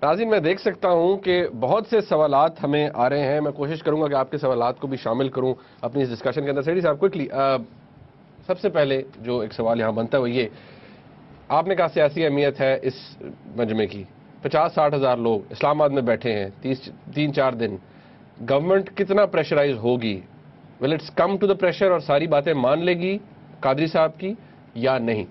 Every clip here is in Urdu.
ناظرین میں دیکھ سکتا ہوں کہ بہت سے سوالات ہمیں آ رہے ہیں. میں کوشش کروں گا کہ آپ کے سوالات کو بھی شامل کروں اپنی اس ڈسکشن کے اندر. سیٹھی صاحب کوئکلی سب سے پہلے جو ایک سوال یہاں بنتا ہے وہ یہ, آپ نے کہا سیاسی اہمیت ہے اس مجمع کی, 50-60 ہزار لوگ اسلام آباد میں بیٹھے ہیں 3-4 دن, گورنمنٹ کتنا پریشرائز ہوگی؟ Well it's come to the pressure اور ساری باتیں مان لے گی قادری صاحب کی یا نہیں؟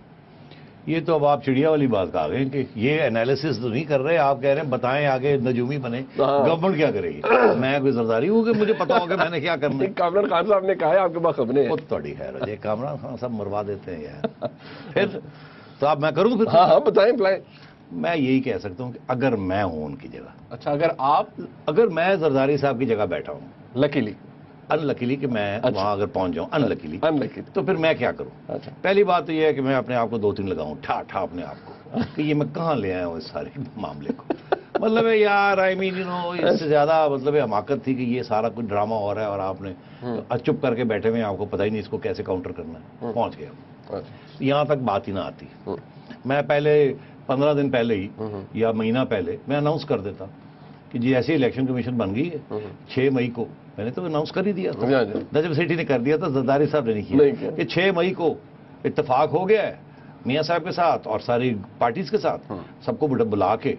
یہ تو اب آپ چڑیا والی بات کہا گئے کہ یہ انالیسس تو نہیں کر رہے, آپ کہہ رہے ہیں بتائیں آگے نجومی بنے, گورنمنٹ کیا کرے گی؟ میں کوئی زرداری ہوں کہ مجھے پتا ہو کہ میں نے کیا کرنا ہے؟ کامران خان صاحب نے کہا ہے آپ کے پاس خبریں ہیں. خود تھوڑی خیر ہو جائے, کامران خان صاحب مروا دیتے ہیں یار. پھر تو آپ میں کروں پھر؟ ہاں بتائیں پلائیں. میں یہی کہہ سکتا ہوں کہ اگر میں ہوں ان کی جگہ, اچھا اگر میں زرداری صاحب کی جگہ بیٹھا ہوں, لکیلی ان لکیلی کہ میں وہاں اگر پہنچ جاؤں, ان لکیلی تو پھر میں کیا کروں؟ پہلی بات تو یہ ہے کہ میں اپنے آپ کو 2-3 لگاؤں ٹھا اپنے آپ کو کہ یہ میں کہاں لے آیا ہوں اس سارے معاملے کو. مطلب ہے یار اس سے زیادہ مطلب حماقت تھی کہ یہ سارا کچھ ڈرامہ ہو رہا ہے اور آپ نے چپ کر کے بیٹھے ہوئے ہیں, آپ کو پتہ ہی نہیں اس کو کیسے کاؤنٹر کرنا ہے. پہنچ گیا یہاں تک بات ہی نہ آتی. میں پہلے 15 دن پہلے ہی یا مہینہ پہلے میں اناؤنس کر دیتا کہ جی ایسی الیکشن کمیشن بن گئی ہے 6 مئی کو. میں نے تو اناؤنس کر ہی دیا تھا, نجم سیٹھی نے کر دیا تھا, زرداری صاحب نے نہیں کیا, کہ 6 مئی کو اتفاق ہو گیا ہے میاں صاحب کے ساتھ اور ساری پارٹیز کے ساتھ, سب کو بلا کے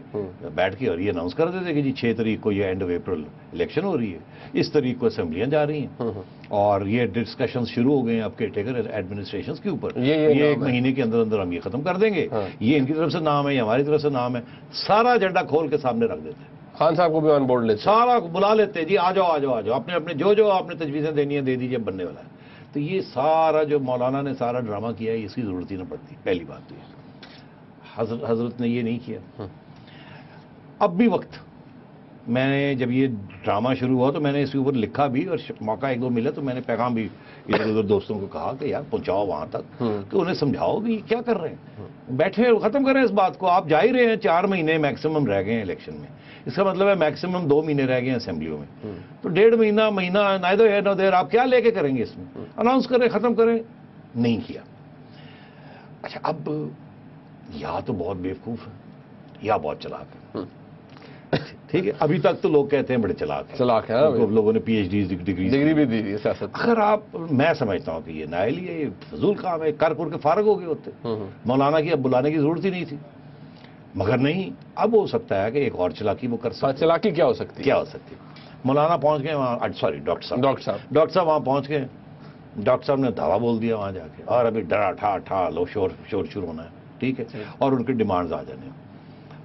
بیٹھ کے اور یہ اناؤنس کر دیتے کہ جی 6 تاریخ کو یہ اینڈ آف اپریل الیکشن ہو رہی ہے, اس تاریخ کو اسمبلیاں جا رہی ہیں اور یہ ڈسکشن شروع ہو گئے ہیں آپ کے ٹیکر ایڈمنسٹریشن کے اوپر, یہ 1 مہینے کے اندر اندر ہم یہ ختم کر دیں گے, یہ ان کی طرف سے نام ہے, یہ ہماری طرف سے نام ہے, سارا ایجنڈا کھول کے سامنے رکھ دیتے ہیں. خان صاحب کو بھی آن بورڈ لیتے, سارا بلا لیتے جی آ جاؤ اپنے جو آپ نے تجویزیں دینی ہیں دے دیجیے, بننے والا ہے. تو یہ سارا جو مولانا نے سارا ڈرامہ کیا ہے اس کی ضرورت ہی نہ پڑتی. پہلی بات تو یہ حضرت نے یہ نہیں کیا. اب بھی وقت, میں نے جب یہ ڈرامہ شروع ہوا تو میں نے اس کے اوپر لکھا بھی اور موقع 1-2 ملا تو میں نے پیغام بھی ادھر ادھر دوستوں کو کہا کہ یار پہنچاؤ وہاں تک کہ انہیں سمجھاؤ کہ کیا کر رہے ہیں, بیٹھے ختم کریں اس بات کو. آپ جا ہی رہے ہیں, 4 مہینے میکسیمم رہ گئے ہیں الیکشن میں, اس کا مطلب ہے میکسیمم 2 مہینے رہ گئے ہیں اسمبلیوں میں, تو 1.5 مہینہ نائدر ہیئر نو دیر, آپ کیا لے کے کریں گے اس میں؟ اناؤنس کریں, ختم کریں. نہیں کیا. اچھا اب یا تو بہت بیوقوف ہے یا بہت چلاک ہے. ٹھیک ہے, ابھی تک تو لوگ کہتے ہیں بڑے چلاک ہیں, لوگوں نے پی ایچ ڈی ڈگری بھی دی ہے سیاست. اگر آپ, میں سمجھتا ہوں کہ یہ نائل ہی ہے, یہ فضول کام ہے, کر کے فارغ ہو گئے ہوتے, مولانا کی اب بلانے کی ضرورت ہی نہیں تھی. مگر نہیں, اب ہو سکتا ہے کہ ایک اور چلاکی وہ کر سکتا. چلاکی کیا ہو سکتی ہے؟ مولانا پہنچ گئے وہاں, سوری ڈاکٹر صاحب وہاں پہنچ گئے, ڈاکٹر صاحب نے دھاوا بول دیا وہاں جا کے, اور ابھی ڈرا ٹھا لو شور شروع ہونا ہے. ٹھیک ہے, اور ان کی ڈیمانڈز آ جانے.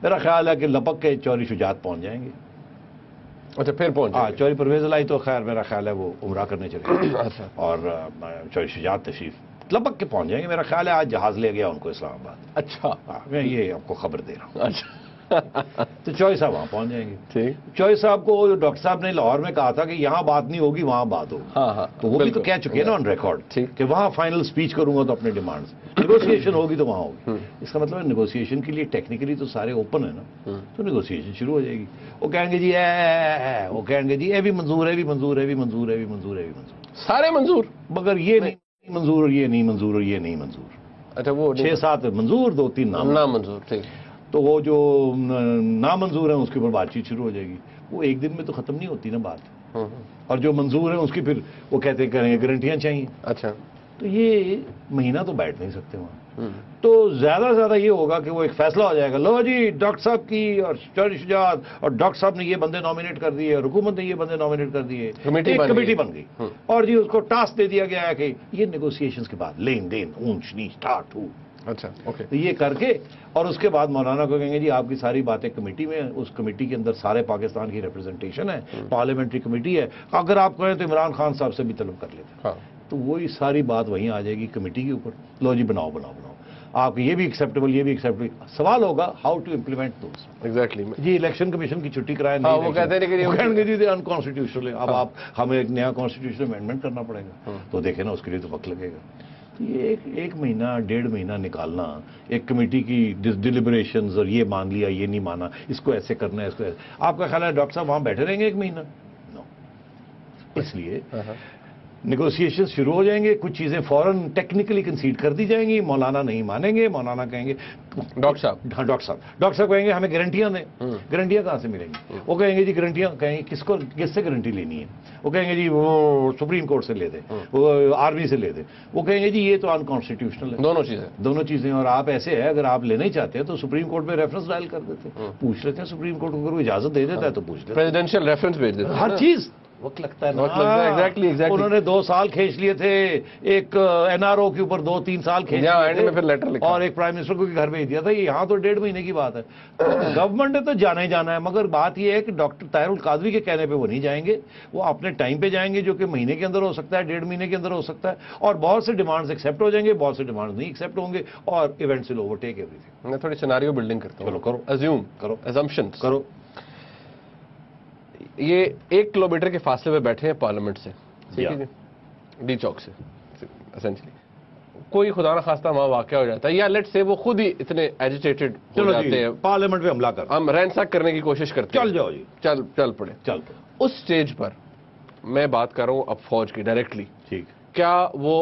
میرا خیال ہے کہ لپک کے چوری شجاعت پہنچ جائیں گے. اچھا پھر پہنچ, ہاں چوری پرویز لائی تو خیر میرا خیال ہے وہ عمرہ کرنے چلے گئے, اور چوری شجاعت تشریف لپک کے پہنچ جائیں گے. میرا خیال ہے آج جہاز لے گیا ان کو اسلام آباد. اچھا میں یہ آپ کو خبر دے رہا ہوں. اچھا تو چوئی صاحب وہاں پہنچ جائیں گے. ٹھیک, چوئی صاحب کو ڈاکٹر صاحب نے لاہور میں کہا تھا کہ یہاں بات نہیں ہوگی وہاں بات ہوگی, تو وہ بھی تو کہہ چکے ہیں نا آن ریکارڈ کہ وہاں فائنل سپیچ کروں گا تو اپنے ڈیمانڈز, نیگوسیشن ہوگی تو وہاں ہوگی. اس کا مطلب ہے نیگوسیشن کے لیے ٹیکنیکلی تو سارے اوپن ہے نا, تو نیگوسیشن شروع ہو جائے گی. وہ کہیں گے جی وہ کہیں گے جی اے بھی منظور ہے, بھی منظور ہے, بھی منظور ہے, بھی منظور ہے, بھی منظور, سارے منظور, مگر یہ نہیں منظور اور یہ نہیں منظور اور یہ نہیں منظور. اچھا وہ 6-7 منظور, 2-3 نامنظور. ٹھیک, تو وہ جو نامنظور ہیں اس کے اوپر بات چیت شروع ہو جائے گی. وہ ایک دن میں تو ختم نہیں ہوتی نا بات, اور جو منظور ہیں اس کی پھر وہ کہتے ہیں کریں گے گارنٹیاں چاہیے. اچھا, تو یہ مہینہ تو بیٹھ نہیں سکتے وہاں. تو زیادہ سے زیادہ یہ ہوگا کہ وہ ایک فیصلہ ہو جائے گا, لو جی ڈاکٹر صاحب کی اور چوری شجاعت, اور ڈاکٹر صاحب نے یہ بندے نامینیٹ کر دیے, حکومت نے یہ بندے نامینیٹ کر دیے, کمیٹی بن گئی, اور جی اس کو ٹاسک دے دیا گیا ہے کہ یہ نیگوسیشنز کے بعد لین دین اونچ نیچ ٹاٹ ہو. اچھا اوکے, تو یہ کر کے اور اس کے بعد مولانا کو کہیں گے جی آپ کی ساری باتیں کمیٹی میں, اس کمیٹی کے اندر سارے پاکستان کی ریپرزنٹیشن ہے, پارلیمنٹری کمیٹی ہے, اگر آپ کہیں تو عمران خان صاحب سے بھی طلب کر لیتے ہیں. تو وہی ساری بات وہیں آ جائے گی کمیٹی کے اوپر, لو جی بناؤ. آپ یہ بھی ایکسیپٹیبل, یہ بھی ایکسیپٹیبل. سوال ہوگا how to implement those. Exactly جی الیکشن کمیشن کی چھٹی کرائے, وہ کہتے ہیں کہ جی انکانسٹیٹیوشنل ہے, اب آپ ہمیں ایک نیا کانسٹیٹیوشن امینڈمنٹ کرنا پڑے گا. تو دیکھیں نا اس کے لیے تو وقت لگے گا. یہ 1 مہینہ 1.5 مہینہ نکالنا ایک کمیٹی کی ڈیلیبریشنز, اور یہ مان لیا یہ نہیں مانا, اس کو ایسے کرنا ہے, اس کو ایسے. آپ کا خیال ہے ڈاکٹر صاحب وہاں بیٹھے رہیں گے 1 مہینہ؟ نو. اس لیے نیگوسیشن شروع ہو جائیں گے, کچھ چیزیں فوراً ٹیکنیکلی کنسیڈ کر دی جائیں گی, مولانا نہیں مانیں گے, مولانا کہیں گے ڈاکٹر صاحب, ہاں ڈاکٹر صاحب کہیں گے ہمیں گارنٹیاں دیں. گارنٹیاں کہاں سے ملیں گی؟ وہ کہیں گے جی گارنٹیاں, کہیں گے کس سے گارنٹی لینی ہے؟ وہ کہیں گے جی وہ سپریم کورٹ سے لے دیں, وہ آرمی سے لے دیں. وہ کہیں گے جی یہ تو انکانسٹیٹیوشنل ہے. دونوں چیزیں. اور آپ ایسے ہے اگر آپ لینا ہی چاہتے ہیں تو سپریم کورٹ میں ریفرنس ڈائل کر دیتے, پوچھ لیتے ہیں سپریم کورٹ کو, اگر وہ اجازت دے دیتا ہے تو پوچھ لیتے ہیں. پریزیڈینشیل ریفرنس بھیج دیتے ہیں. ہر چیز وقت لگتا ہے نا. انہوں نے 2 سال کھینچ لیے تھے, ایک این آر او کے اوپر 2-3 سال کھینچ لیے تھے, اور ایک پرائم منسٹر کو گھر بھیج دیا تھا. یہاں تو 1.5 مہینے کی بات ہے. گورنمنٹ نے تو جانا ہی جانا ہے, مگر بات یہ ہے کہ ڈاکٹر طاہر القادری کے کہنے پہ وہ نہیں جائیں گے, وہ اپنے ٹائم پہ جائیں گے, جو کہ مہینے کے اندر ہو سکتا ہے, 1.5 مہینے کے اندر ہو سکتا ہے. اور بہت سے ڈیمانڈز ایکسیپٹ ہو جائیں گے, بہت سے ڈیمانڈز نہیں ایکسیپٹ ہوں گے, اور ایونٹس ول اوورٹیک ایوری تھنگ. میں تھوڑی سیناریو بلڈنگ کرتا ہوں. چلو کرو, ازیوم کرو, ازمپشن کرو. یہ 1 کلومیٹر کے فاصلے پہ بیٹھے ہیں پارلیمنٹ سے, ڈی چوک سے اسینچلی. کوئی خدا نہ خواستہ وہاں واقعہ ہو جاتا ہے, یا لیٹ سے وہ خود ہی اتنے ایجیٹیٹڈ ہو جاتے ہیں, پارلیمنٹ پہ حملہ کر, ہم رینساک کرنے کی کوشش کرتے ہیں. چل جاؤ جی, چل پڑے. اس سٹیج پر میں بات کر رہا ہوں اب فوج کی ڈائریکٹلی, ٹھیک, کیا وہ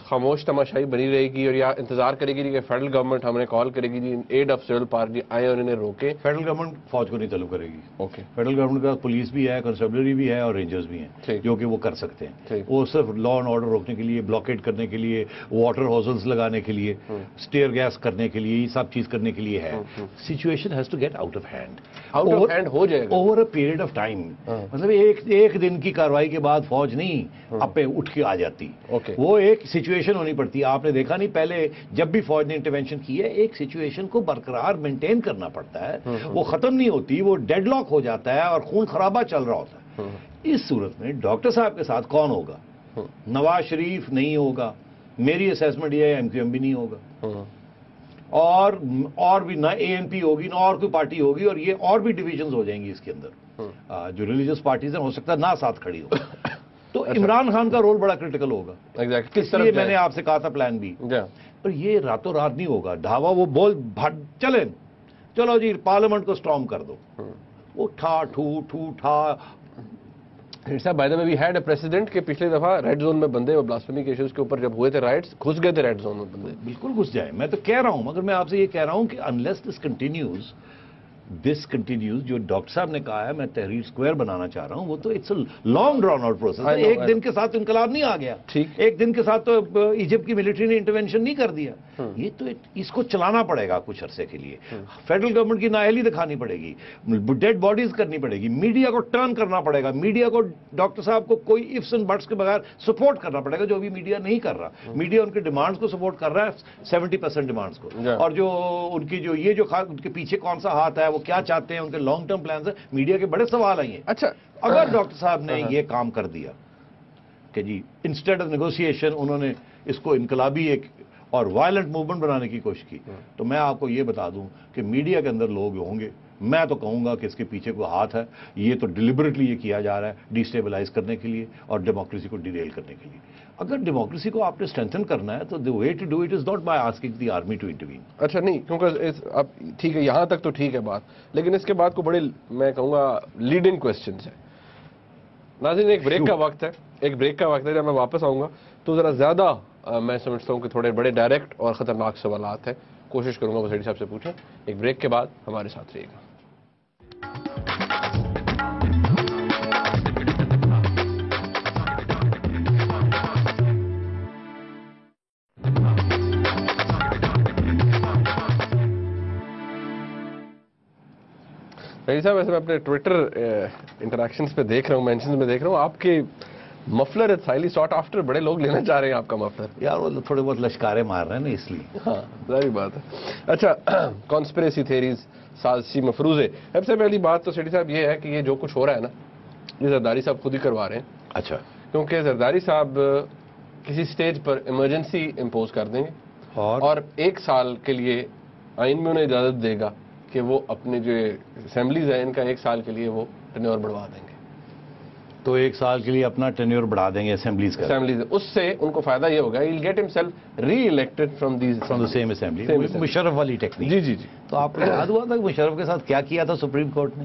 خاموش تماشائی بنی رہے گی اور یا انتظار کرے گی کہ فیڈرل گورنمنٹ ہمیں کال کرے گی جی ایڈ آف سول پارٹی آئے اور انہیں روکے؟ فیڈرل گورنمنٹ فوج کو نہیں طلب کرے گی. اوکے, فیڈرل گورنمنٹ کا پولیس بھی ہے, کنسٹیبلری بھی ہے, اور رینجرز بھی ہیں, جو کہ وہ کر سکتے ہیں. وہ صرف لا اینڈ آرڈر روکنے کے لیے, بلاکیڈ کرنے کے لیے, واٹر ہازلز لگانے کے لیے, اسٹیئر گیس کرنے کے لیے, یہ سب چیز کرنے کے لیے ہے. Situation has to get out of hand ہو جائے گا over a period of time. مطلب ایک دن کی کارروائی کے بعد فوج نہیں اپے اٹھ کے آ جاتی. وہ ایک سچویشن ہونی پڑتی ہے. آپ نے دیکھا نہیں پہلے جب بھی فوج نے انٹرونشن کی ہے, ایک سچویشن کو برقرار مینٹین کرنا پڑتا ہے, وہ ختم نہیں ہوتی, وہ ڈیڈ لاک ہو جاتا ہے اور خون خرابہ چل رہا ہوتا ہے. اس صورت میں ڈاکٹر صاحب کے ساتھ کون ہوگا؟ نواز شریف نہیں ہوگا, میری اسیسمنٹ یہ ہے ایم کیو ایم بھی نہیں ہوگا, اور بھی نہ اے این پی ہوگی, نہ اور کوئی پارٹی ہوگی, اور یہ اور بھی ڈویژنز ہو جائیں گی اس کے اندر. جو ریلیجس پارٹیز ہیں ہو سکتا ہے نہ ساتھ کھڑی ہو. تو عمران خان کا رول بڑا کرٹیکل ہوگا. اس لیے میں نے آپ سے کہا تھا پلان بی. پر یہ راتوں رات نہیں ہوگا. ڈھاوا وہ بول چلیں چلو جی پارلیمنٹ کو سٹارم کر دو, وہ ٹھا ٹھو ٹھا. صاحب by the way we had a president کہ پچھلی دفعہ ریڈ زون میں بندے, وہ بلاسفیمی کے ایشوز کے اوپر جب ہوئے تھے رائٹس, گھس گئے تھے ریڈ زون میں بندے. بالکل گھس جائیں, میں تو کہہ رہا ہوں, مگر میں آپ سے یہ کہہ رہا ہوں کہ انلیس دس کنٹینیوز جو ڈاکٹر صاحب نے کہا ہے میں تحریر اسکوائر بنانا چاہ رہا ہوں, وہ تو it's a long drawn out process. ایک دن کے ساتھ انقلاب نہیں آ گیا, ایک دن کے ساتھ تو ایجپٹ کی ملٹری نے انٹرونشن نہیں کر دیا. یہ تو اس کو چلانا پڑے گا کچھ عرصے کے لیے. فیڈرل گورنمنٹ کی نااہلی دکھانی پڑے گی, ڈیڈ باڈیز کرنی پڑے گی, میڈیا کو ٹرن کرنا پڑے گا, میڈیا کو ڈاکٹر صاحب کو کوئی ifs and buts کے بغیر سپورٹ کرنا پڑے گا, جو ابھی میڈیا نہیں کر رہا. میڈیا ان کے ڈیمانڈز کو سپورٹ کر رہا ہے 70% ڈیمانڈز کو, اور جو ان کی جو ان کے پیچھے کون سا ہاتھ ہے, وہ کیا چاہتے ہیں, ان کے لانگ ٹرم پلانز ہیں, میڈیا کے بڑے سوال آئے ہیں. اچھا, اگر ڈاکٹر صاحب نے یہ کام کر دیا کہ جی انسٹیڈ آف نیگوسیشن انہوں نے اس کو انقلابی ایک اور وائلنٹ موومنٹ بنانے کی کوشش کی, تو میں آپ کو یہ بتا دوں کہ میڈیا کے اندر لوگ ہوں گے, میں تو کہوں گا کہ اس کے پیچھے کوئی ہاتھ ہے. یہ تو ڈیلیبریٹلی یہ کیا جا رہا ہے ڈیسٹیبلائز کرنے کے لیے اور ڈیموکریسی کو ڈیریل کرنے کے لیے. اگر ڈیموکریسی کو آپ نے اسٹرینتھن کرنا ہے تو the way to do it is not by asking the army to intervene. اچھا نہیں, کیونکہ اب ٹھیک ہے یہاں تک تو ٹھیک ہے بات, لیکن اس کے بعد کو بڑے میں کہوں گا لیڈنگ کوسچنز ہیں. ناظرین ایک بریک کا وقت ہے, جب میں واپس آؤں گا تو ذرا زیادہ میں سمجھتا ہوں کہ تھوڑے بڑے ڈائریکٹ اور خطرناک سوالات ہیں, کوشش کروں گا وہ سیٹی صاحب سے پوچھیں. ایک بریک کے بعد ہمارے ساتھ رہیے گا. صاحب ویسے میں اپنے ٹویٹر انٹریکشنز پہ دیکھ رہا ہوں, مینشنز میں دیکھ رہا ہوں, آپ کے مفلر ہائیلی ساٹ آفٹر, بڑے لوگ لینا چاہ رہے ہیں آپ کا مفلر. یار وہ تھوڑے بہت لشکارے مار رہے ہیں نا اس لیے. ہاں ظاہر بات ہے. اچھا, کانسپریسی تھیریز, سازشی مفروضے. سب سے پہلی بات تو سیٹی صاحب یہ ہے کہ یہ جو کچھ ہو رہا ہے نا, یہ زرداری صاحب خود ہی کروا رہے ہیں. اچھا, کیونکہ زرداری صاحب کسی سٹیج پر ایمرجنسی امپوز کر دیں گے اور 1 سال کے لیے آئین میں انہیں اجازت دے گا کہ وہ اپنے جو اسمبلیز ہیں ان کا 1 سال کے لیے وہ ٹینیور بڑھوا دیں گے. تو 1 سال کے لیے اپنا ٹینیور بڑھا دیں گے اسمبلیز کا. اس سے ان کو فائدہ یہ ہوگا, he'll get himself re-elected from the same assembly. Musharraf والی ٹیکنیک. جی. تو آپ کو یاد ہوا تھا کہ مشرف کے ساتھ کیا کیا تھا سپریم کورٹ نے؟